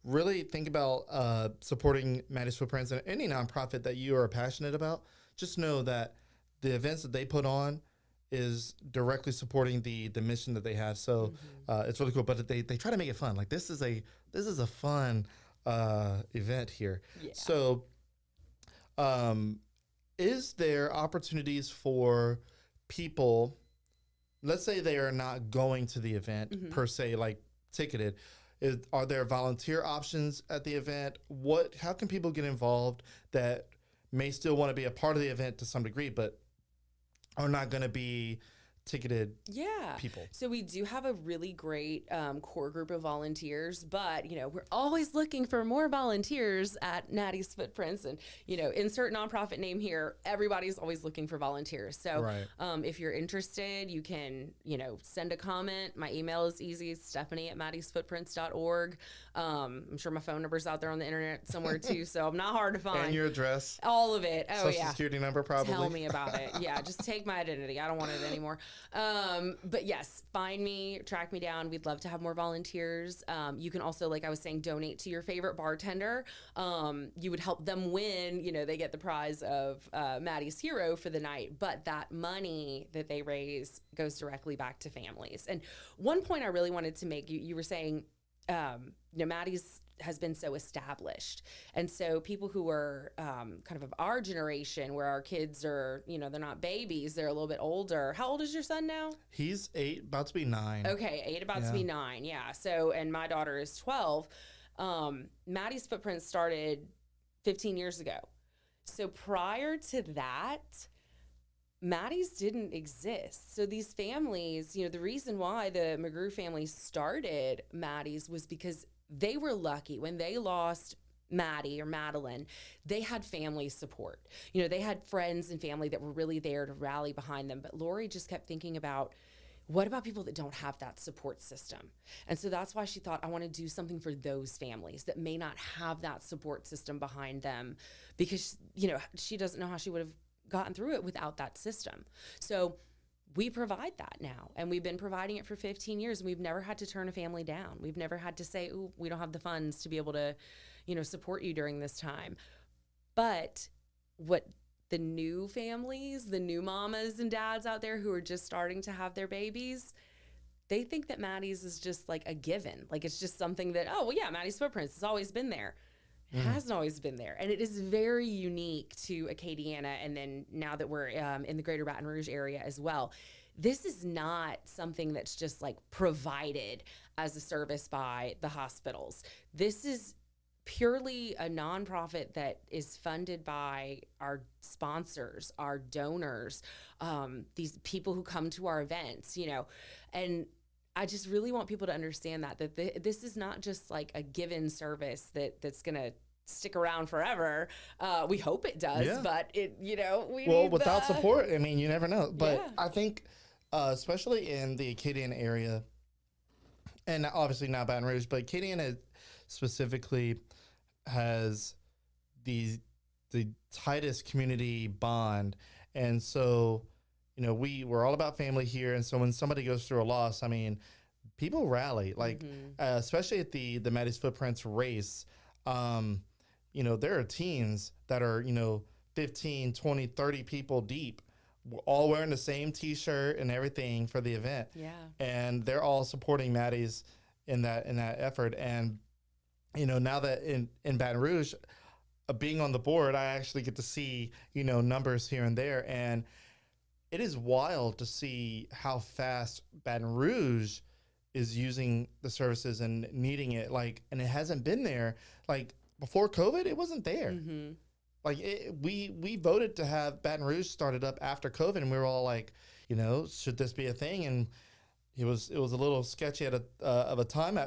Really think about supporting Maddie's Footprints and any nonprofit that you are passionate about. Just know that the events that they put on is directly supporting the mission that they have. So it's really cool. But they try to make it fun. This is a fun event here. Yeah. So, is there opportunities for people, let's say they are not going to the event per se, like ticketed, are there volunteer options at the event? How can people get involved that may still want to be a part of the event to some degree, but are not going to be ticketed people? So we do have a really great core group of volunteers, but we're always looking for more volunteers at Maddie's Footprints, and insert nonprofit name here. Everybody's always looking for volunteers. So if you're interested, you can send a comment. My email is easy, Stephanie@maddiesfootprints.org. I'm sure my phone number's out there on the internet somewhere too, so I'm not hard to find. And your address, all of it. Social security number, probably. Tell me about it. Yeah, just take my identity. I don't want it anymore. But yes, find me, track me down. We'd love to have more volunteers. You can also, like I was saying, donate to your favorite bartender. You would help them win. They get the prize of Maddie's Hero for the night, but that money that they raise goes directly back to families. And one point I really wanted to make, you were saying, Maddie's has been so established. And so people who are kind of our generation, where our kids are, they're not babies, they're a little bit older. How old is your son now? He's 8, about to be 9. Okay, 8, about to be 9, yeah. So, and my daughter is 12. Maddie's Footprints started 15 years ago. So prior to that, Maddie's didn't exist. So these families, the reason why the McGrew family started Maddie's was because they were lucky when they lost Maddie or Madeline. They had family support. They had friends and family that were really there to rally behind them. But Lori just kept thinking about, what about people that don't have that support system? And so that's why she thought, I want to do something for those families that may not have that support system behind them, because, she doesn't know how she would have gotten through it without that system. So we provide that now, and we've been providing it for 15 years, and we've never had to turn a family down. We've never had to say, "Ooh, we don't have the funds to be able to, support you during this time." But what the new families, the new mamas and dads out there who are just starting to have their babies, they think that Maddie's is just like a given. Like it's just something that, oh, well, yeah, Maddie's Footprints has always been there. It hasn't always been there. And it is very unique to Acadiana. And then now that we're in the greater Baton Rouge area as well, this is not something that's just like provided as a service by the hospitals. This is purely a nonprofit that is funded by our sponsors, our donors, these people who come to our events, and I just really want people to understand that this is not just like a given service that's going to stick around forever. We hope it does, but without support, I mean, you never know. But I think, especially in the Acadian area, and obviously not Baton Rouge, but Acadiana specifically has the tightest community bond. And so, we're all about family here. And so when somebody goes through a loss, I mean, people rally, like, especially at the Maddie's Footprints race. There are teams that are, 15, 20, 30 people deep, all wearing the same T-shirt and everything for the event. Yeah. And they're all supporting Maddie's in that effort. And, now that in Baton Rouge, being on the board, I actually get to see, numbers here and there. And it is wild to see how fast Baton Rouge is using the services and needing it. Like, and it hasn't been there. Like, before COVID, it wasn't there. Mm-hmm. Like, we voted to have Baton Rouge started up after COVID, and we were all like, should this be a thing? And it was a little sketchy of a time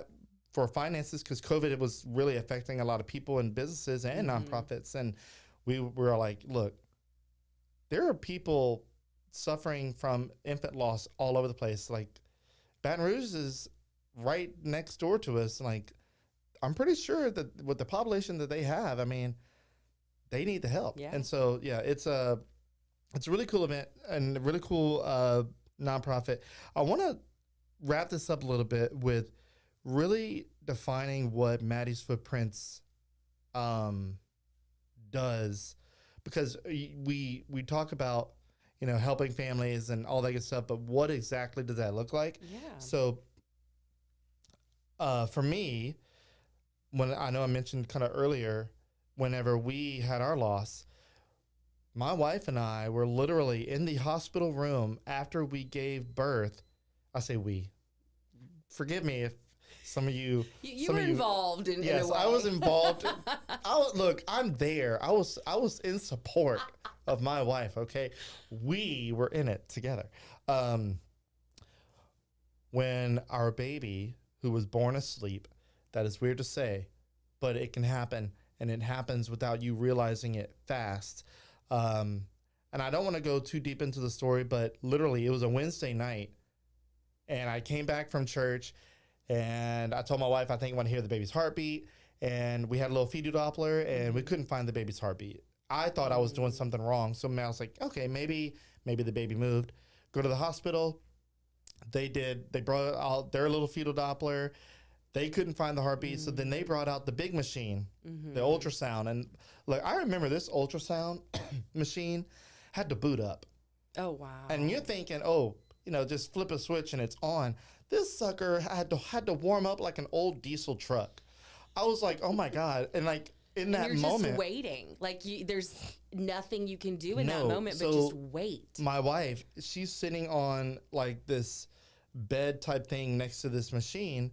for finances, because COVID was really affecting a lot of people and businesses and nonprofits. And we were like, look, there are people suffering from infant loss all over the place. Like, Baton Rouge is right next door to us. Like, I'm pretty sure that with the population that they have, I mean, they need the help. Yeah. And so, it's a really cool event and a really cool nonprofit. I want to wrap this up a little bit with really defining what Maddie's Footprints does, because we talk about, helping families and all that good stuff, but what exactly does that look like? Yeah. So for me, when I know I mentioned kind of earlier, whenever we had our loss, my wife and I were literally in the hospital room after we gave birth. I say we. Forgive me if some of you. You were involved in Yes, a way. I was involved. Look, I'm there. I was in support of my wife. Okay, we were in it together. When our baby, who was born asleep, that is weird to say, but it can happen, and it happens without you realizing it fast. And I don't want to go too deep into the story, but literally, it was a Wednesday night, and I came back from church, and I told my wife I think I want to hear the baby's heartbeat, and we had a little fetal Doppler, and we couldn't find the baby's heartbeat. I thought I was doing something wrong, so I was like, okay, maybe the baby moved. Go to the hospital. They did. They brought out their little fetal Doppler. They couldn't find the heartbeat, so then they brought out the big machine, the ultrasound. And look, I remember this ultrasound machine had to boot up. Oh, wow. And you're thinking, just flip a switch and it's on. This sucker had to warm up like an old diesel truck. I was like, oh my God. And like in that you're moment. Just waiting. Like there's nothing you can do in that moment but just wait. My wife, she's sitting on like this bed type thing next to this machine.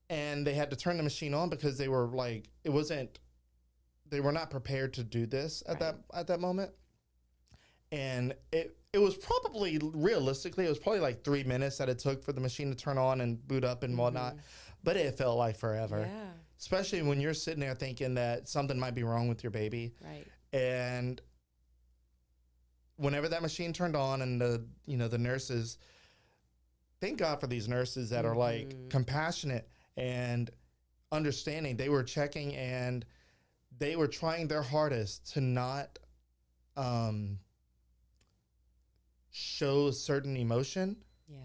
And they had to turn the machine on because they were like, they were not prepared to do this at that moment. And it was probably, realistically, it was probably like 3 minutes that it took for the machine to turn on and boot up and whatnot. But it felt like forever. Yeah. Especially when you're sitting there thinking that something might be wrong with your baby. Right. And whenever that machine turned on and the nurses, thank God for these nurses that are like compassionate and understanding. They were checking and they were trying their hardest to not show a certain emotion. Yeah.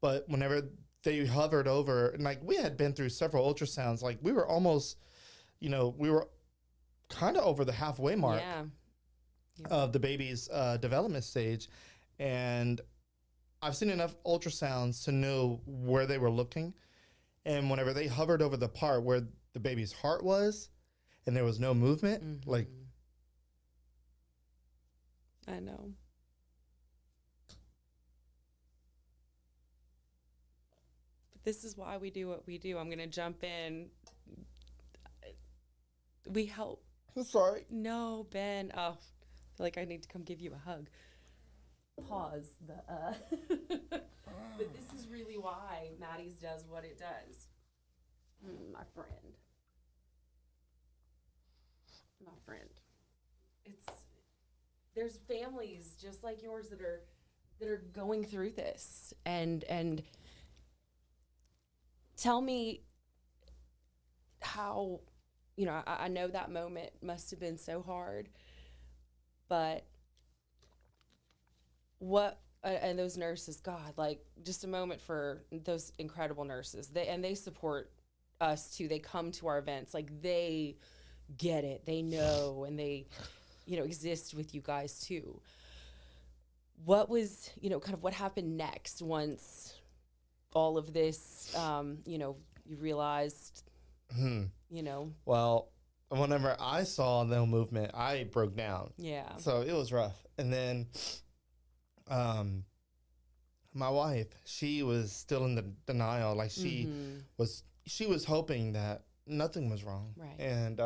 But whenever they hovered over, and like we had been through several ultrasounds, like we were almost, we were kind of over the halfway mark of the baby's development stage. And I've seen enough ultrasounds to know where they were looking. And whenever they hovered over the part where the baby's heart was and there was no movement, like. I know. But this is why we do what we do. I'm going to jump in. We help. I'm sorry. No, Ben. Oh, I feel like I need to come give you a hug. Pause. But this is really why Maddie's does what it does. My friend. There's families just like yours that are going through this, and tell me how, I know that moment must have been so hard, but what, and those nurses, God, like just a moment for those incredible nurses. They support us too. They come to our events. Like they get it. They know, and they, exist with you guys too. What was, kind of what happened next once all of this, you realized, Well, whenever I saw no movement, I broke down. Yeah. So it was rough. And then my wife, she was still in the denial. Like she was hoping that nothing was wrong. Right. And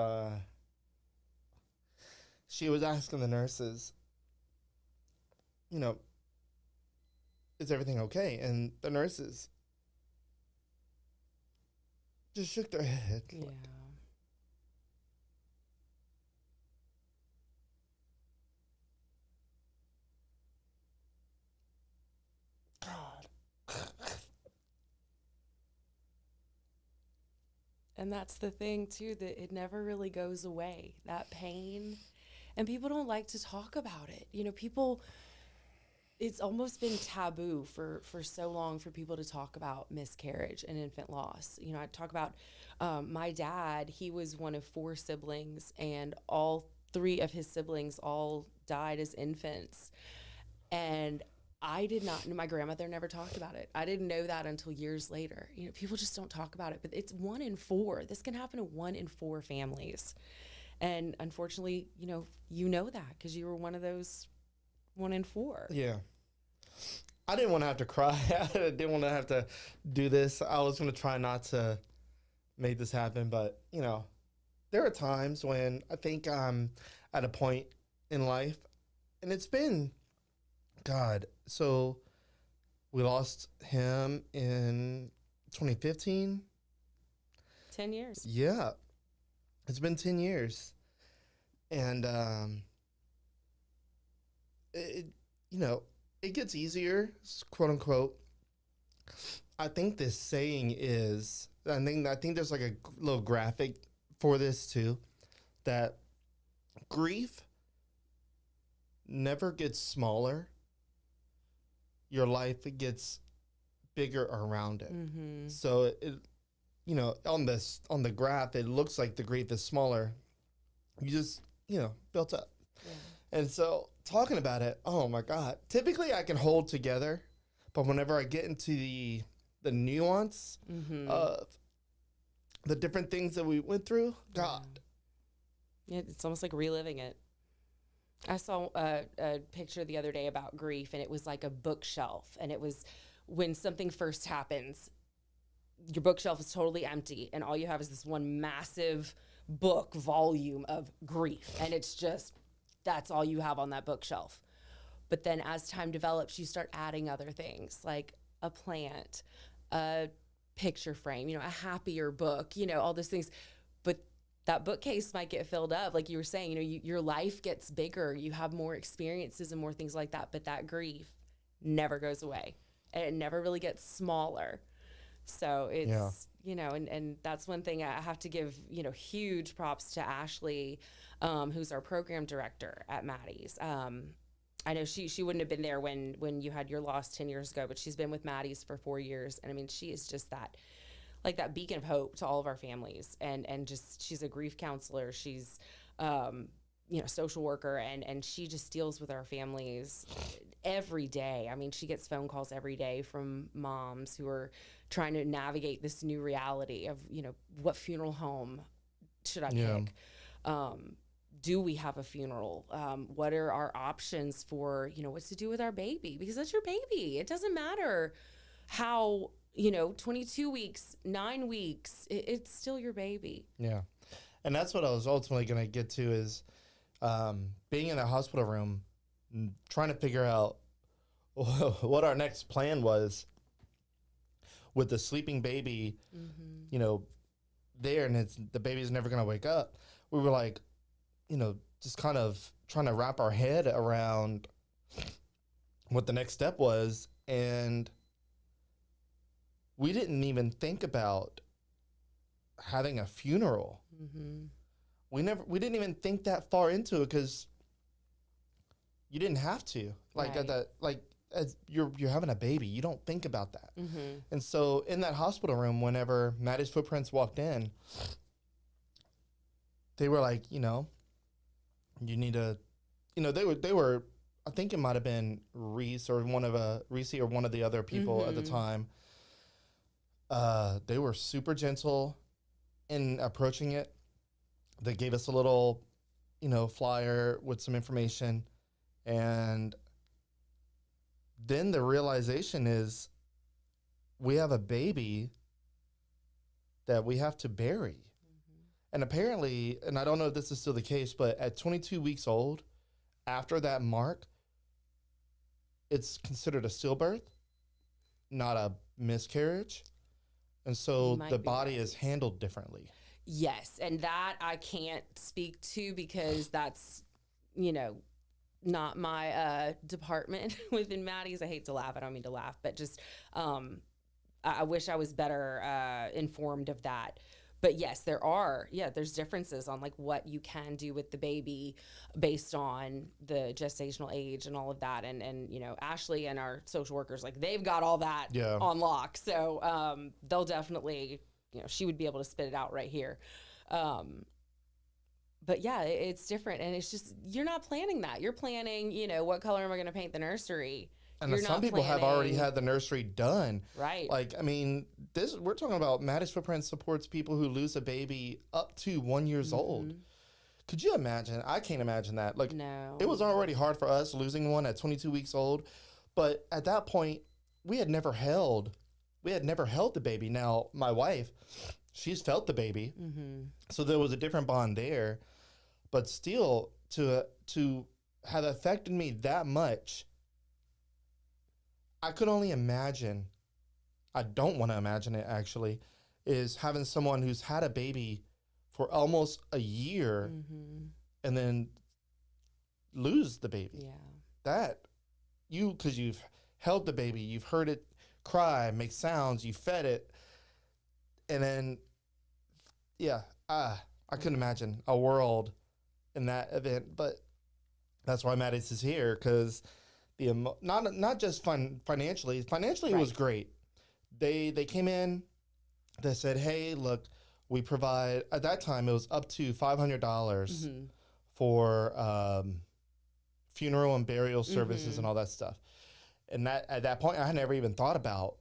she was asking the nurses, is everything okay? And the nurses just shook their head. Yeah. And that's the thing too, that it never really goes away, that pain. And people don't like to talk about it. It's almost been taboo for so long for people to talk about miscarriage and infant loss. I talk about my dad. He was one of 4 siblings, and all 3 of his siblings all died as infants. And I did not know. My grandmother never talked about it. I didn't know that until years later. You know, people just don't talk about it, but it's 1 in 4. This can happen to 1 in 4 families. And unfortunately, you know that because you were one of those 1 in 4. Yeah. I didn't want to have to cry. I didn't want to have to do this. I was going to try not to make this happen, but, there are times when I think I'm at a point in life, and it's been, God, so we lost him in 2015. 10 years. Yeah. It's been 10 years. And, it gets easier, quote unquote. I think this saying is, I think there's like a little graphic for this too, that grief never gets smaller. Your life gets bigger around it. Mm-hmm. So on the graph, it looks like the grief is smaller. You just, built up. Yeah. And so talking about it, oh my God, typically I can hold together, but whenever I get into the nuance of the different things that we went through, God. Yeah, it's almost like reliving it. I saw a picture the other day about grief, and it was like a bookshelf, and it was when something first happens, your bookshelf is totally empty, and all you have is this one massive book volume of grief, and it's just, that's all you have on that bookshelf. But then as time develops, you start adding other things, like a plant, a picture frame, a happier book, all those things. But that bookcase might get filled up. Like you were saying, your life gets bigger. You have more experiences and more things like that. But that grief never goes away. And it never really gets smaller. So it's, and that's one thing I have to give, huge props to Ashley, who's our program director at Maddie's. I know she wouldn't have been there when you had your loss 10 years ago, but she's been with Maddie's for 4 years. And I mean, she is just that beacon of hope to all of our families. And just, she's a grief counselor. She's, social worker, and she just deals with our families every day. I mean, she gets phone calls every day from moms who are trying to navigate this new reality of, what funeral home should I pick? Do we have a funeral? What are our options for, what's to do with our baby? Because that's your baby. It doesn't matter how, 22 weeks, 9 weeks, it's still your baby. Yeah. And that's what I was ultimately going to get to is being in a hospital room, trying to figure out what our next plan was with the sleeping baby, there, and the baby's never going to wake up. We were like, just kind of trying to wrap our head around what the next step was. And we didn't even think about having a funeral. Mm-hmm. We didn't even think that far into it because you didn't have to. As you're having a baby, you don't think about that. Mm-hmm. And so in that hospital room, whenever Maddie's footprints walked in, they were like, you need to, they were, I think it might have been Reese or one of the other people at the time. They were super gentle in approaching it. They gave us a little, flyer with some information. And then the realization is we have a baby that we have to bury. And apparently, and I don't know if this is still the case, but at 22 weeks old, after that mark, it's considered a stillbirth, not a miscarriage. And so the body is handled differently. Yes, and that I can't speak to because that's, not my department within Maddie's. I hate to laugh. I don't mean to laugh, but just I wish I was better informed of that. But yes, there's differences on like what you can do with the baby based on the gestational age and all of that. And Ashley and our social workers, like they've got all that on lock. So they'll definitely, she would be able to spit it out right here. But yeah, it's different. And it's just, you're not planning that. You're planning, what color am I going to paint the nursery? And some people have already had the nursery done. Right. Like, I mean, we're talking about Maddie's Footprint supports people who lose a baby up to 1 year old. Could you imagine? I can't imagine that. Like, no. It was already hard for us losing one at 22 weeks old. But at that point, we had never held the baby. Now, my wife, she's felt the baby. So there was a different bond there. But still, to have affected me that much, I could only imagine, I don't want to imagine it actually, is having someone who's had a baby for almost a year and then lose the baby. Yeah. Because you've held the baby, you've heard it cry, make sounds, you fed it, and then, I couldn't imagine a world in that event, but that's why Maddie's is here, because not just financially it was great. They came in, they said, hey, look, we provide, at that time it was up to $500 for funeral and burial services and all that stuff. And that at that point I had never even thought about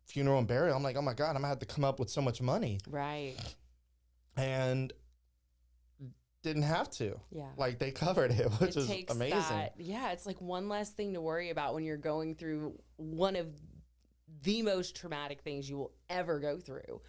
funeral and burial. I'm like, oh my God, I'm gonna have to come up with so much money. Right. And didn't have to. Yeah. Like, they covered it, which is amazing. It's like one less thing to worry about when you're going through one of the most traumatic things you will ever go through.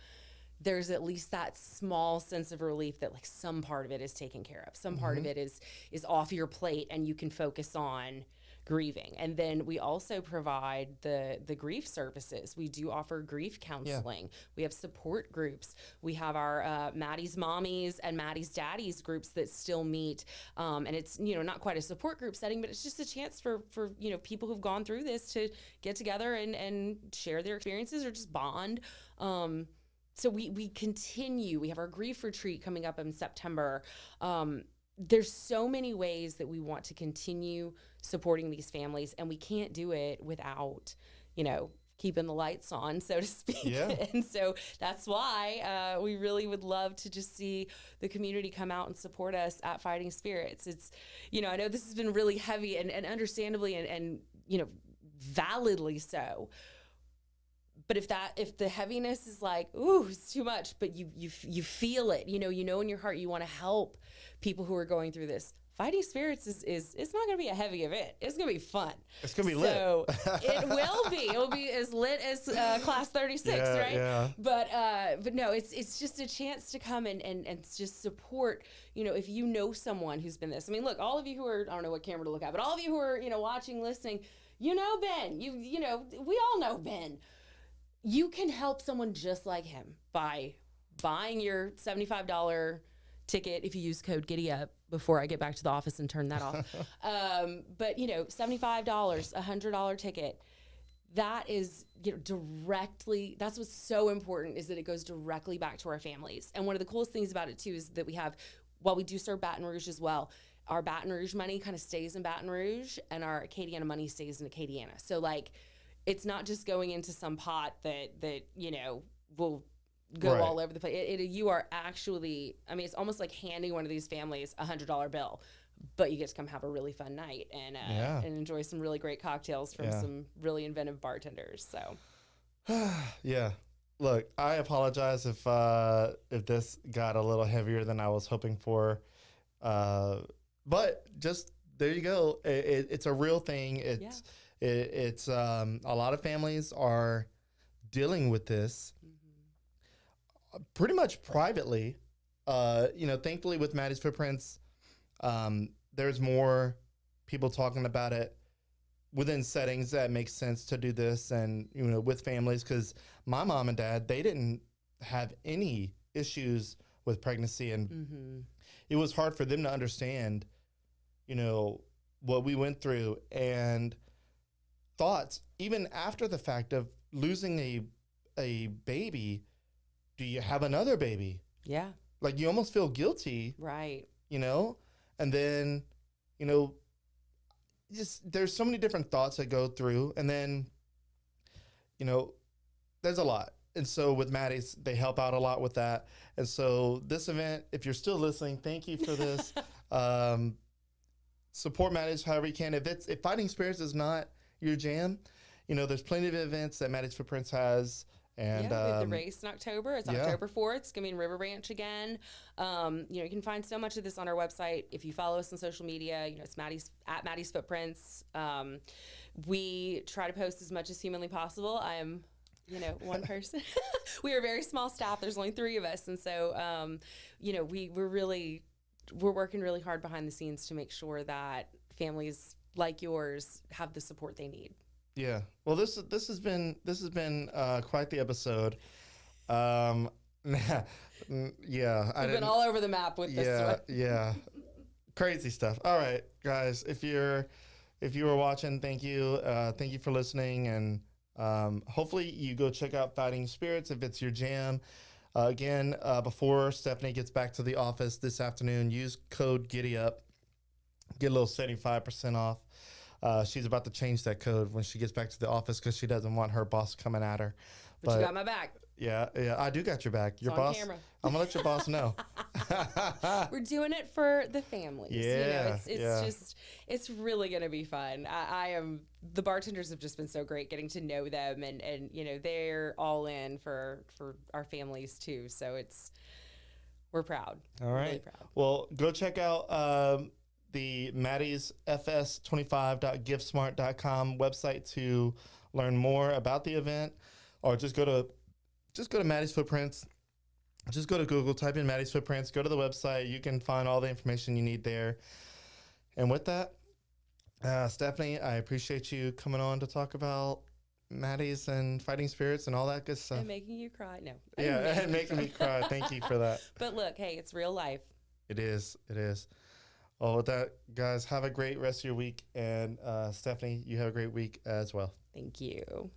There's at least that small sense of relief that like some part of it is taken care of. Some part of it is off your plate and you can focus on grieving. And then we also provide the grief services. We do offer grief counseling. Yeah. We have support groups. We have our Maddie's Mommies and Maddie's Daddies groups that still meet. And it's, not quite a support group setting, but it's just a chance for people who've gone through this to get together and share their experiences or just bond. So we continue. We have our grief retreat coming up in September. There's so many ways that we want to continue supporting these families, and we can't do it without, keeping the lights on, so to speak. Yeah. And so that's why we really would love to just see the community come out and support us at Fighting Spirits. It's, I know this has been really heavy and understandably and validly so. But if the heaviness is like, ooh, it's too much, but you feel it, you know in your heart you want to help people who are going through this. Fighting Spirits is it's not going to be a heavy event. It's going to be fun. It's going to be lit. So it will be. It will be as lit as Class 36, right? Yeah. But no, it's just a chance to come and just support. If you know someone who's been this. I mean, look, all of you who are, I don't know what camera to look at, but all of you who are watching, listening, Ben. We all know Ben. You can help someone just like him by buying your $75 ticket if you use code GiddyUp before I get back to the office and turn that off. But $75, $100 ticket, that is directly, that's what's so important, is that it goes directly back to our families. And one of the coolest things about it too is that we have, while we do serve Baton Rouge as well, our Baton Rouge money kind of stays in Baton Rouge and our Acadiana money stays in Acadiana. So like, it's not just going into some pot that will go right all over the place. You are actually, I mean, it's almost like handing one of these families $100 bill, but you get to come have a really fun night and enjoy some really great cocktails from some really inventive bartenders. So, yeah. Look, I apologize if this got a little heavier than I was hoping for, but just there you go. It's a real thing. It's a lot of families are dealing with this pretty much privately. Thankfully with Maddie's Footprints, there's more people talking about it within settings that make sense to do this, and with families, because my mom and dad, they didn't have any issues with pregnancy, and it was hard for them to understand what we went through, and thoughts even after the fact of losing a baby. Do you have another baby? Yeah. Like, you almost feel guilty. Right. And then, just there's so many different thoughts that go through. And then, there's a lot. And so with Maddie's, they help out a lot with that. And so this event, if you're still listening, thank you for this. Support Maddie's however you can. If Fighting Spirits is not your jam, there's plenty of events that Maddie's Footprints has. And we have the race in October. It's yeah. October 4th. It's going to be in River Ranch again. You can find so much of this on our website. If you follow us on social media, it's at Maddie's Footprints. We try to post as much as humanly possible. I am, one person. We are a very small staff. There's only 3 of us. And so, we're working really hard behind the scenes to make sure that families like yours have the support they need. Yeah. Well, this has been quite the episode. Yeah. We've been all over the map with this one. Yeah. Crazy stuff. All right, guys. If you were watching, thank you. Thank you for listening, and hopefully you go check out Fighting Spirits if it's your jam. Again, before Stephanie gets back to the office this afternoon, use code GiddyUp. Get a little 75% off. She's about to change that code when she gets back to the office because she doesn't want her boss coming at her. But you got my back. Yeah, I do got your back. Your it's boss. On camera. I'm gonna let your boss know. We're doing it for the families. Yeah, it's really gonna be fun. The bartenders have just been so great getting to know them, and they're all in for our families too. So we're proud. All right. Really proud. Well, go check out the Maddie's fs25.givesmart.com website to learn more about the event, or just go to Maddie's Footprints. Just go to Google, type in Maddie's Footprints, go to the website. You can find all the information you need there. And with that, Stephanie, I appreciate you coming on to talk about Maddie's and Fighting Spirits and all that good stuff. And making you cry. No. Yeah, and making me cry. Thank you for that. But look, hey, it's real life. It is. Well, with that, guys, have a great rest of your week. And Stephanie, you have a great week as well. Thank you.